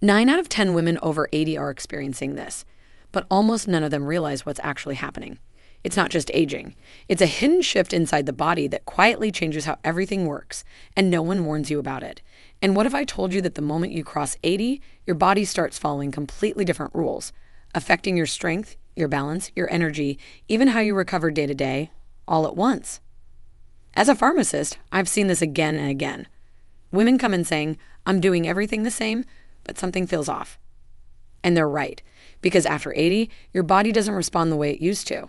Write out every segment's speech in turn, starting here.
9 out of 10 women over 80 are experiencing this, but almost none of them realize what's actually happening. It's not just aging. It's a hidden shift inside the body that quietly changes how everything works, and no one warns you about it. And what if I told you that the moment you cross 80, your body starts following completely different rules, affecting your strength, your balance, your energy, even how you recover day to day, all at once? As a pharmacist, I've seen this again and again. Women come in saying, I'm doing everything the same, but something feels off. And they're right, because after 80, your body doesn't respond the way it used to.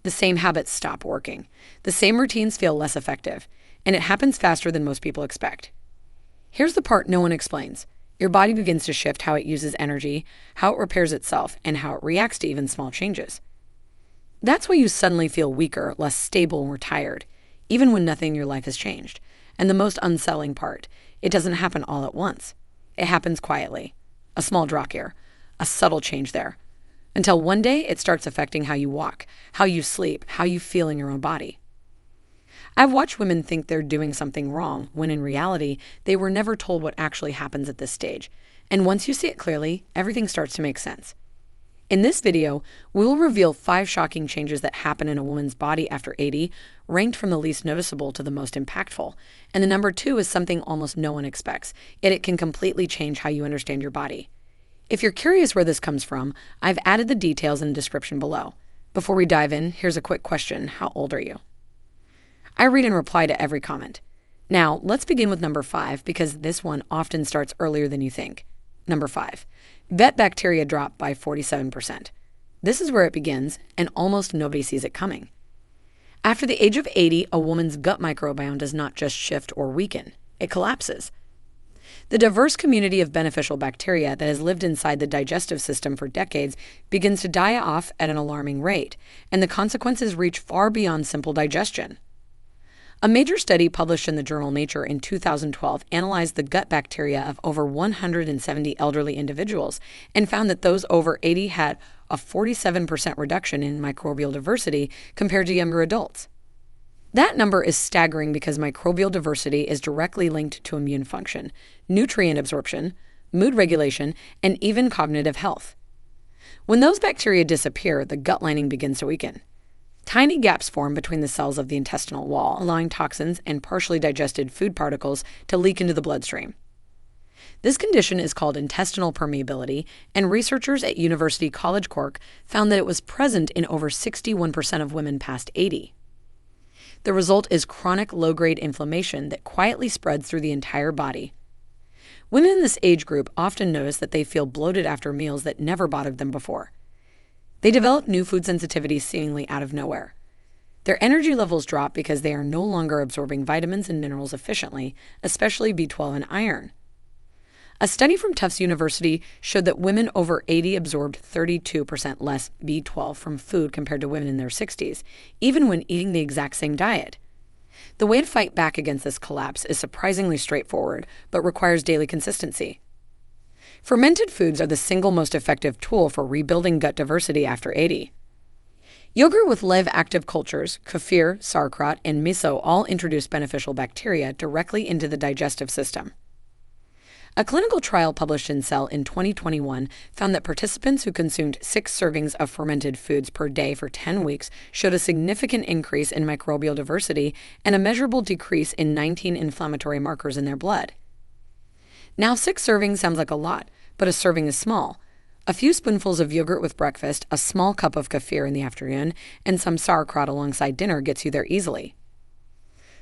The same habits stop working. The same routines feel less effective, and it happens faster than most people expect. Here's the part no one explains. Your body begins to shift how it uses energy, how it repairs itself, and how it reacts to even small changes. That's why you suddenly feel weaker, less stable, and more tired, even when nothing in your life has changed. And the most unsettling part, it doesn't happen all at once. It happens quietly. A small drop here, a subtle change there, until one day it starts affecting how you walk, how you sleep, how you feel in your own body. I've watched women think they're doing something wrong, when in reality, they were never told what actually happens at this stage. And once you see it clearly, everything starts to make sense. In this video, we'll reveal 5 shocking changes that happen in a woman's body after 80, ranked from the least noticeable to the most impactful. And the number 2 is something almost no one expects, yet it can completely change how you understand your body. If you're curious where this comes from, I've added the details in the description below. Before we dive in, here's a quick question. How old are you? I read and reply to every comment. Now, let's begin with number 5, because this one often starts earlier than you think. Number 5. Gut bacteria drop by 47%. This is where it begins, and almost nobody sees it coming. After the age of 80, a woman's gut microbiome does not just shift or weaken, it collapses. The diverse community of beneficial bacteria that has lived inside the digestive system for decades begins to die off at an alarming rate, and the consequences reach far beyond simple digestion. A major study published in the journal Nature in 2012 analyzed the gut bacteria of over 170 elderly individuals and found that those over 80 had a 47% reduction in microbial diversity compared to younger adults. That number is staggering because microbial diversity is directly linked to immune function, nutrient absorption, mood regulation, and even cognitive health. When those bacteria disappear, the gut lining begins to weaken. Tiny gaps form between the cells of the intestinal wall, allowing toxins and partially digested food particles to leak into the bloodstream. This condition is called intestinal permeability, and researchers at University College Cork found that it was present in over 61% of women past 80. The result is chronic low-grade inflammation that quietly spreads through the entire body. Women in this age group often notice that they feel bloated after meals that never bothered them before. They develop new food sensitivities seemingly out of nowhere. Their energy levels drop because they are no longer absorbing vitamins and minerals efficiently, especially B12 and iron. A study from Tufts University showed that women over 80 absorbed 32% less B12 from food compared to women in their 60s, even when eating the exact same diet. The way to fight back against this collapse is surprisingly straightforward, but requires daily consistency. Fermented foods are the single most effective tool for rebuilding gut diversity after 80. Yogurt with live-active cultures, kefir, sauerkraut, and miso all introduce beneficial bacteria directly into the digestive system. A clinical trial published in Cell in 2021 found that participants who consumed 6 servings of fermented foods per day for 10 weeks showed a significant increase in microbial diversity and a measurable decrease in 19 inflammatory markers in their blood. Now, 6 servings sounds like a lot, but a serving is small. A few spoonfuls of yogurt with breakfast, a small cup of kefir in the afternoon, and some sauerkraut alongside dinner gets you there easily.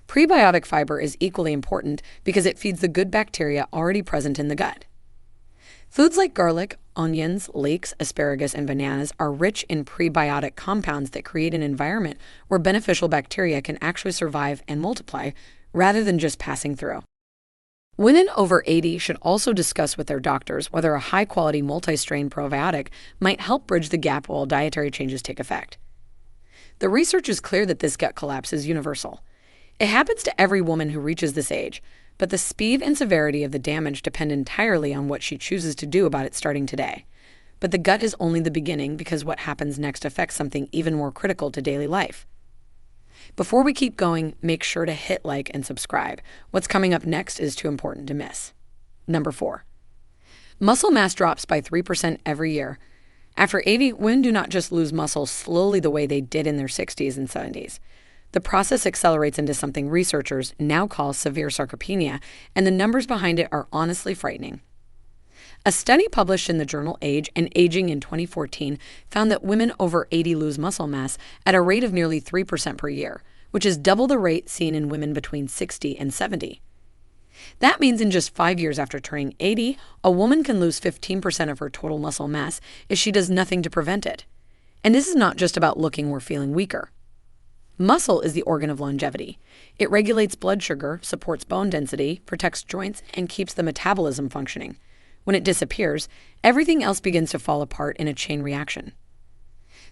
Prebiotic fiber is equally important because it feeds the good bacteria already present in the gut. Foods like garlic, onions, leeks, asparagus, and bananas are rich in prebiotic compounds that create an environment where beneficial bacteria can actually survive and multiply rather than just passing through. Women over 80 should also discuss with their doctors whether a high-quality multi-strain probiotic might help bridge the gap while dietary changes take effect. The research is clear that this gut collapse is universal. It happens to every woman who reaches this age, but the speed and severity of the damage depend entirely on what she chooses to do about it starting today. But the gut is only the beginning because what happens next affects something even more critical to daily life. Before we keep going, make sure to hit like and subscribe. What's coming up next is too important to miss. Number 4. Muscle mass drops by 3% every year. After 80, women do not just lose muscle slowly the way they did in their 60s and 70s. The process accelerates into something researchers now call severe sarcopenia, and the numbers behind it are honestly frightening. A study published in the journal Age and Aging in 2014 found that women over 80 lose muscle mass at a rate of nearly 3% per year, which is double the rate seen in women between 60 and 70. That means in just 5 years after turning 80, a woman can lose 15% of her total muscle mass if she does nothing to prevent it. And this is not just about looking or feeling weaker. Muscle is the organ of longevity. It regulates blood sugar, supports bone density, protects joints, and keeps the metabolism functioning. When it disappears, everything else begins to fall apart in a chain reaction.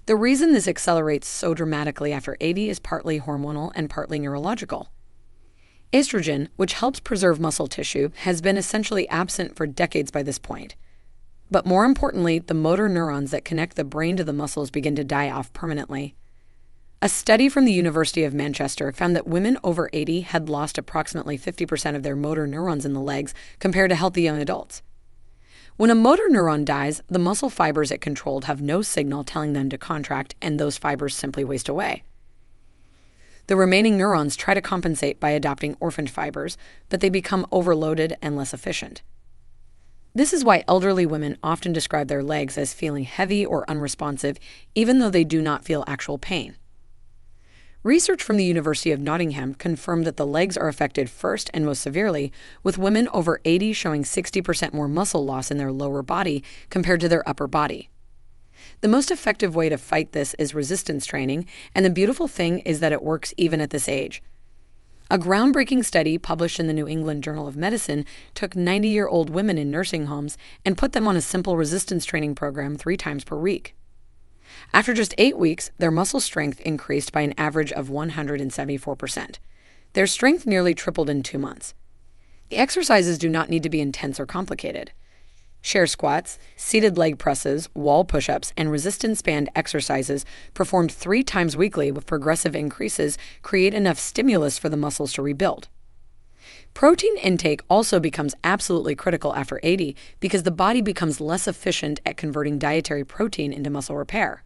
The reason this accelerates so dramatically after 80 is partly hormonal and partly neurological. Estrogen, which helps preserve muscle tissue, has been essentially absent for decades by this point. But more importantly, the motor neurons that connect the brain to the muscles begin to die off permanently. A study from the University of Manchester found that women over 80 had lost approximately 50% of their motor neurons in the legs compared to healthy young adults. When a motor neuron dies, the muscle fibers it controlled have no signal telling them to contract, and those fibers simply waste away. The remaining neurons try to compensate by adopting orphaned fibers, but they become overloaded and less efficient. This is why elderly women often describe their legs as feeling heavy or unresponsive, even though they do not feel actual pain. Research from the University of Nottingham confirmed that the legs are affected first and most severely, with women over 80 showing 60% more muscle loss in their lower body compared to their upper body. The most effective way to fight this is resistance training, and the beautiful thing is that it works even at this age. A groundbreaking study published in the New England Journal of Medicine took 90-year-old women in nursing homes and put them on a simple resistance training program 3 times per week. After just 8 weeks, their muscle strength increased by an average of 174%. Their strength nearly tripled in 2 months. The exercises do not need to be intense or complicated. Chair squats, seated leg presses, wall push-ups, and resistance band exercises performed 3 times weekly with progressive increases create enough stimulus for the muscles to rebuild. Protein intake also becomes absolutely critical after 80 because the body becomes less efficient at converting dietary protein into muscle repair.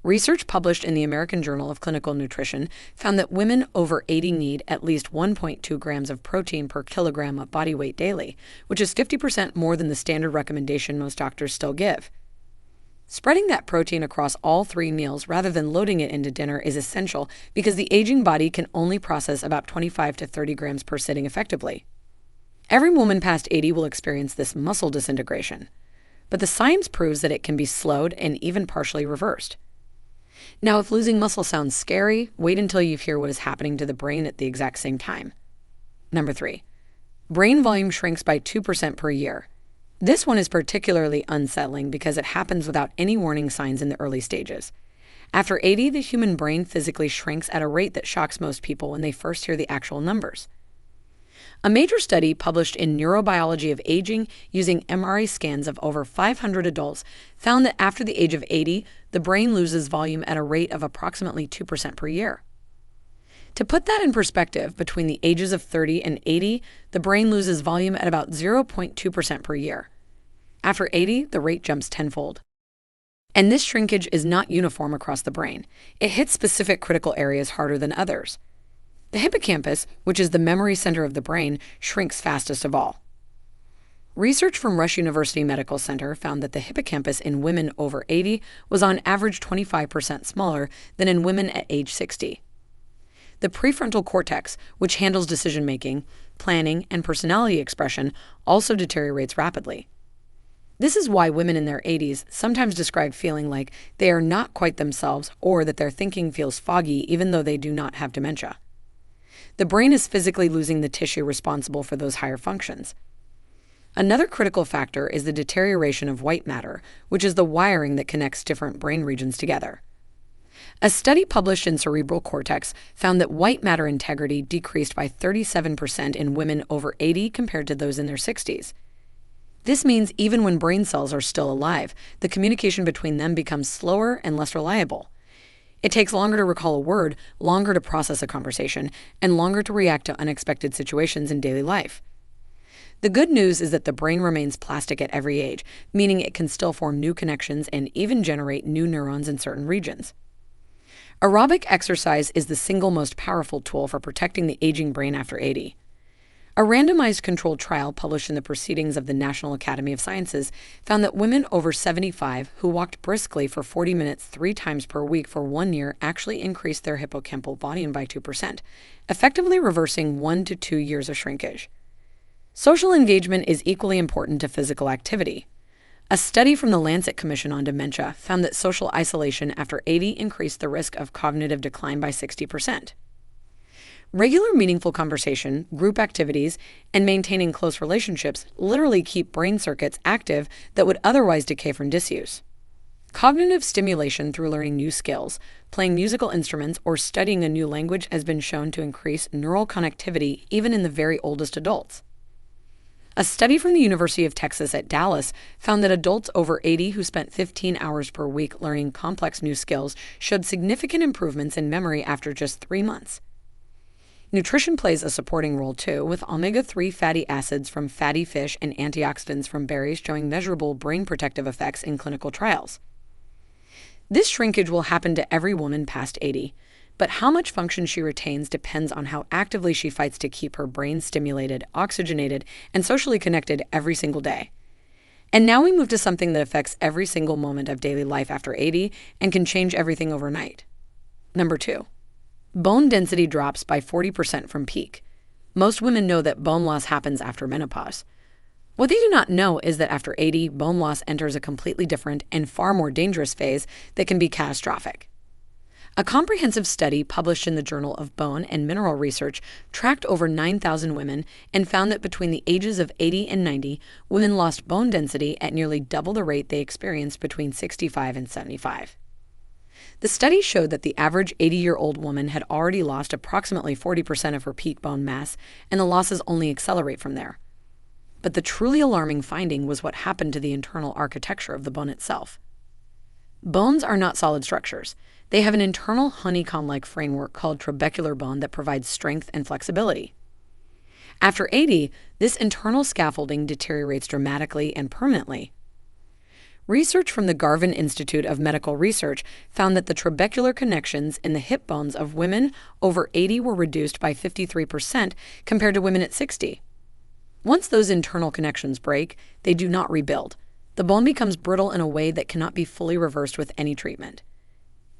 Research published in the American Journal of Clinical Nutrition found that women over 80 need at least 1.2 grams of protein per kilogram of body weight daily, which is 50% more than the standard recommendation most doctors still give. Spreading that protein across all 3 meals rather than loading it into dinner is essential because the aging body can only process about 25 to 30 grams per sitting effectively. Every woman past 80 will experience this muscle disintegration, but the science proves that it can be slowed and even partially reversed. Now, if losing muscle sounds scary, wait until you hear what is happening to the brain at the exact same time. Number 3, brain volume shrinks by 2% per year. This one is particularly unsettling because it happens without any warning signs in the early stages. After 80, the human brain physically shrinks at a rate that shocks most people when they first hear the actual numbers. A major study published in Neurobiology of Aging using MRI scans of over 500 adults found that after the age of 80, the brain loses volume at a rate of approximately 2% per year. To put that in perspective, between the ages of 30 and 80, the brain loses volume at about 0.2% per year. After 80, the rate jumps tenfold. And this shrinkage is not uniform across the brain. It hits specific critical areas harder than others. The hippocampus, which is the memory center of the brain, shrinks fastest of all. Research from Rush University Medical Center found that the hippocampus in women over 80 was on average 25% smaller than in women at age 60. The prefrontal cortex, which handles decision-making, planning, and personality expression, also deteriorates rapidly. This is why women in their 80s sometimes describe feeling like they are not quite themselves or that their thinking feels foggy even though they do not have dementia. The brain is physically losing the tissue responsible for those higher functions. Another critical factor is the deterioration of white matter, which is the wiring that connects different brain regions together. A study published in Cerebral Cortex found that white matter integrity decreased by 37% in women over 80 compared to those in their 60s. This means even when brain cells are still alive, the communication between them becomes slower and less reliable. It takes longer to recall a word, longer to process a conversation, and longer to react to unexpected situations in daily life. The good news is that the brain remains plastic at every age, meaning it can still form new connections and even generate new neurons in certain regions. Aerobic exercise is the single most powerful tool for protecting the aging brain after 80. A randomized controlled trial published in the Proceedings of the National Academy of Sciences found that women over 75 who walked briskly for 40 minutes 3 times per week for 1 year actually increased their hippocampal volume by 2%, effectively reversing 1 to 2 years of shrinkage. Social engagement is equally important to physical activity. A study from the Lancet Commission on Dementia found that social isolation after 80 increased the risk of cognitive decline by 60%. Regular meaningful conversation, group activities, and maintaining close relationships literally keep brain circuits active that would otherwise decay from disuse. Cognitive stimulation through learning new skills, playing musical instruments, or studying a new language has been shown to increase neural connectivity even in the very oldest adults. A study from the University of Texas at Dallas found that adults over 80 who spent 15 hours per week learning complex new skills showed significant improvements in memory after just 3 months. Nutrition plays a supporting role too, with omega-3 fatty acids from fatty fish and antioxidants from berries showing measurable brain protective effects in clinical trials. This shrinkage will happen to every woman past 80, but how much function she retains depends on how actively she fights to keep her brain stimulated, oxygenated, and socially connected every single day. And now we move to something that affects every single moment of daily life after 80 and can change everything overnight. Number 2. Bone density drops by 40% from peak. Most women know that bone loss happens after menopause. What they do not know is that after 80, bone loss enters a completely different and far more dangerous phase that can be catastrophic. A comprehensive study published in the Journal of Bone and Mineral Research tracked over 9,000 women and found that between the ages of 80 and 90, women lost bone density at nearly double the rate they experienced between 65 and 75. The study showed that the average 80-year-old woman had already lost approximately 40% of her peak bone mass, and the losses only accelerate from there. But the truly alarming finding was what happened to the internal architecture of the bone itself. Bones are not solid structures. They have an internal honeycomb-like framework called trabecular bone that provides strength and flexibility. After 80, this internal scaffolding deteriorates dramatically and permanently. Research from the Garvan Institute of Medical Research found that the trabecular connections in the hip bones of women over 80 were reduced by 53% compared to women at 60. Once those internal connections break, they do not rebuild. The bone becomes brittle in a way that cannot be fully reversed with any treatment.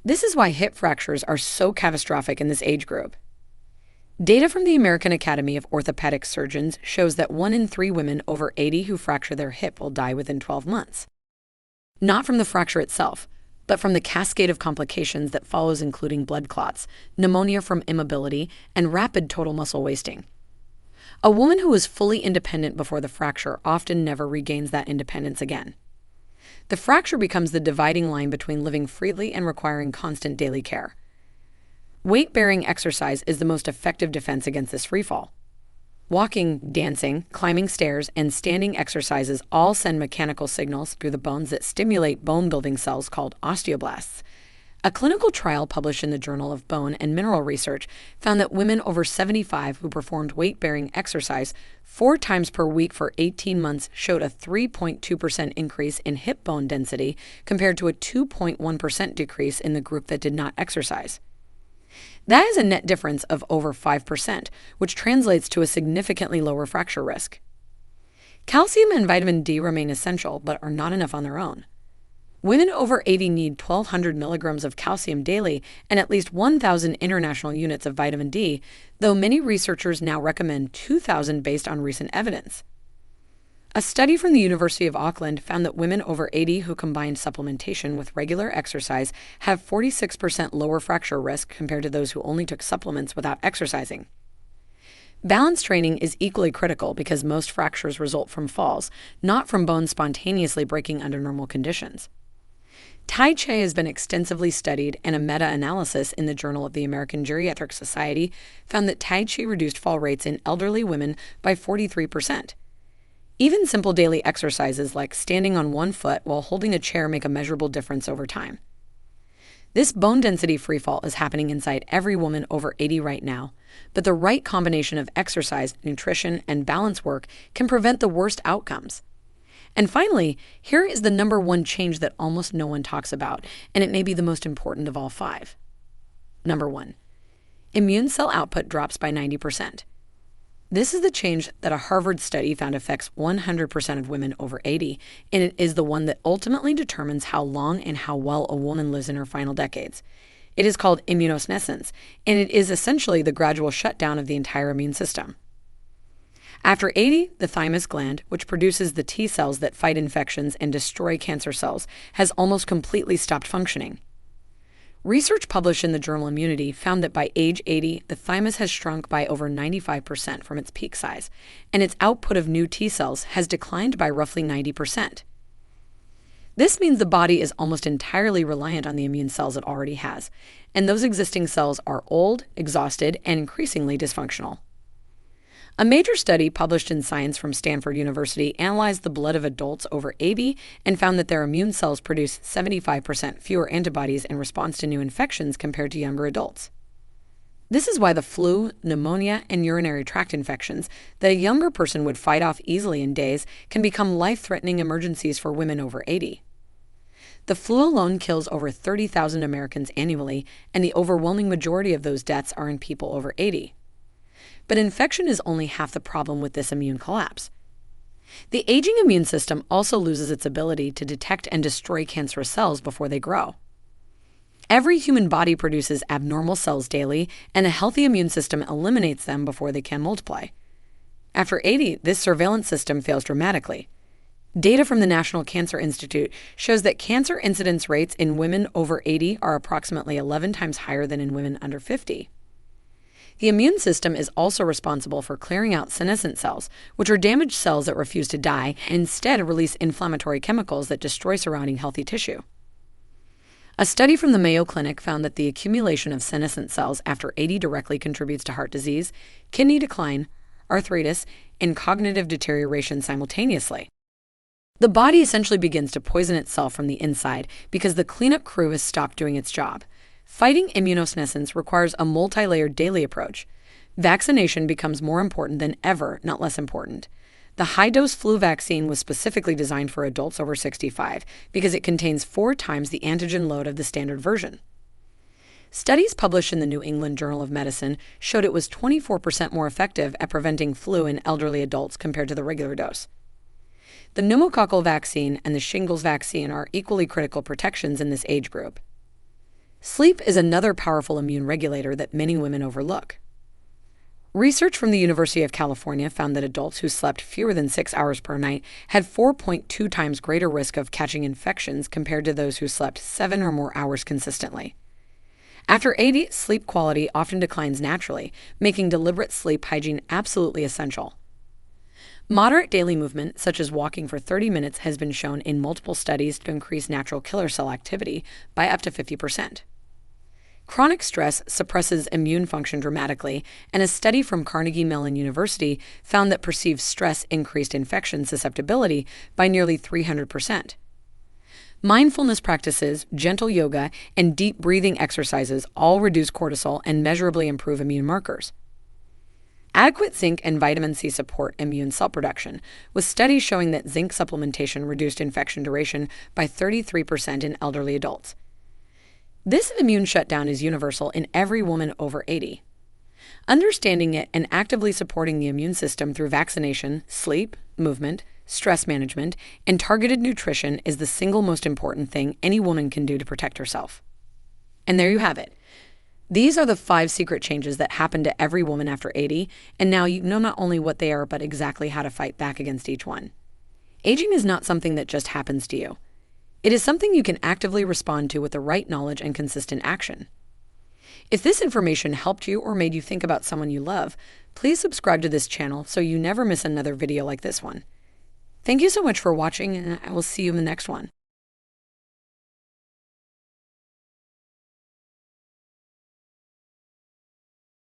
This is why hip fractures are so catastrophic in this age group. Data from the American Academy of Orthopedic Surgeons shows that 1 in 3 women over 80 who fracture their hip will die within 12 months. Not from the fracture itself, but from the cascade of complications that follows, including blood clots, pneumonia from immobility, and rapid total muscle wasting. A woman who was fully independent before the fracture often never regains that independence again. The fracture becomes the dividing line between living freely and requiring constant daily care. Weight-bearing exercise is the most effective defense against this freefall. Walking, dancing, climbing stairs, and standing exercises all send mechanical signals through the bones that stimulate bone-building cells called osteoblasts. A clinical trial published in the Journal of Bone and Mineral Research found that women over 75 who performed weight-bearing exercise 4 times per week for 18 months showed a 3.2% increase in hip bone density compared to a 2.1% decrease in the group that did not exercise. That is a net difference of over 5%, which translates to a significantly lower fracture risk. Calcium and vitamin D remain essential, but are not enough on their own. Women over 80 need 1,200 milligrams of calcium daily and at least 1,000 international units of vitamin D, though many researchers now recommend 2,000 based on recent evidence. A study from the University of Auckland found that women over 80 who combined supplementation with regular exercise have 46% lower fracture risk compared to those who only took supplements without exercising. Balance training is equally critical because most fractures result from falls, not from bones spontaneously breaking under normal conditions. Tai Chi has been extensively studied, and a meta-analysis in the Journal of the American Geriatric Society found that Tai Chi reduced fall rates in elderly women by 43%. Even simple daily exercises like standing on one foot while holding a chair make a measurable difference over time. This bone density freefall is happening inside every woman over 80 right now, but the right combination of exercise, nutrition, and balance work can prevent the worst outcomes. And finally, here is the number one change that almost no one talks about, and it may be the most important of all 5. Number 1, immune cell output drops by 90%. This is the change that a Harvard study found affects 100% of women over 80, and it is the one that ultimately determines how long and how well a woman lives in her final decades. It is called immunosenescence, and it is essentially the gradual shutdown of the entire immune system. After 80, the thymus gland, which produces the T cells that fight infections and destroy cancer cells, has almost completely stopped functioning. Research published in the journal Immunity found that by age 80, the thymus has shrunk by over 95% from its peak size, and its output of new T cells has declined by roughly 90%. This means the body is almost entirely reliant on the immune cells it already has, and those existing cells are old, exhausted, and increasingly dysfunctional. A major study published in Science from Stanford University analyzed the blood of adults over 80 and found that their immune cells produce 75% fewer antibodies in response to new infections compared to younger adults. This is why the flu, pneumonia, and urinary tract infections that a younger person would fight off easily in days can become life-threatening emergencies for women over 80. The flu alone kills over 30,000 Americans annually, and the overwhelming majority of those deaths are in people over 80. But infection is only half the problem with this immune collapse. The aging immune system also loses its ability to detect and destroy cancerous cells before they grow. Every human body produces abnormal cells daily, and a healthy immune system eliminates them before they can multiply. After 80, this surveillance system fails dramatically. Data from the National Cancer Institute shows that cancer incidence rates in women over 80 are approximately 11 times higher than in women under 50. The immune system is also responsible for clearing out senescent cells, which are damaged cells that refuse to die and instead release inflammatory chemicals that destroy surrounding healthy tissue. A study from the Mayo Clinic found that the accumulation of senescent cells after 80 directly contributes to heart disease, kidney decline, arthritis, and cognitive deterioration simultaneously. The body essentially begins to poison itself from the inside because the cleanup crew has stopped doing its job. Fighting immunosenescence requires a multi-layered daily approach. Vaccination becomes more important than ever, not less important. The high-dose flu vaccine was specifically designed for adults over 65 because it contains 4 times the antigen load of the standard version. Studies published in the New England Journal of Medicine showed it was 24% more effective at preventing flu in elderly adults compared to the regular dose. The pneumococcal vaccine and the shingles vaccine are equally critical protections in this age group. Sleep is another powerful immune regulator that many women overlook. Research from the University of California found that adults who slept fewer than 6 hours per night had 4.2 times greater risk of catching infections compared to those who slept 7 or more hours consistently. After 80, sleep quality often declines naturally, making deliberate sleep hygiene absolutely essential. Moderate daily movement, such as walking for 30 minutes, has been shown in multiple studies to increase natural killer cell activity by up to 50%. Chronic stress suppresses immune function dramatically, and a study from Carnegie Mellon University found that perceived stress increased infection susceptibility by nearly 300%. Mindfulness practices, gentle yoga, and deep breathing exercises all reduce cortisol and measurably improve immune markers. Adequate zinc and vitamin C support immune cell production, with studies showing that zinc supplementation reduced infection duration by 33% in elderly adults. This immune shutdown is universal in every woman over 80. Understanding it and actively supporting the immune system through vaccination, sleep, movement, stress management, and targeted nutrition is the single most important thing any woman can do to protect herself. And there you have it. These are the 5 secret changes that happen to every woman after 80, and now you know not only what they are, but exactly how to fight back against each one. Aging is not something that just happens to you. It is something you can actively respond to with the right knowledge and consistent action. If this information helped you or made you think about someone you love, please subscribe to this channel so you never miss another video like this one. Thank you so much for watching, and I will see you in the next one.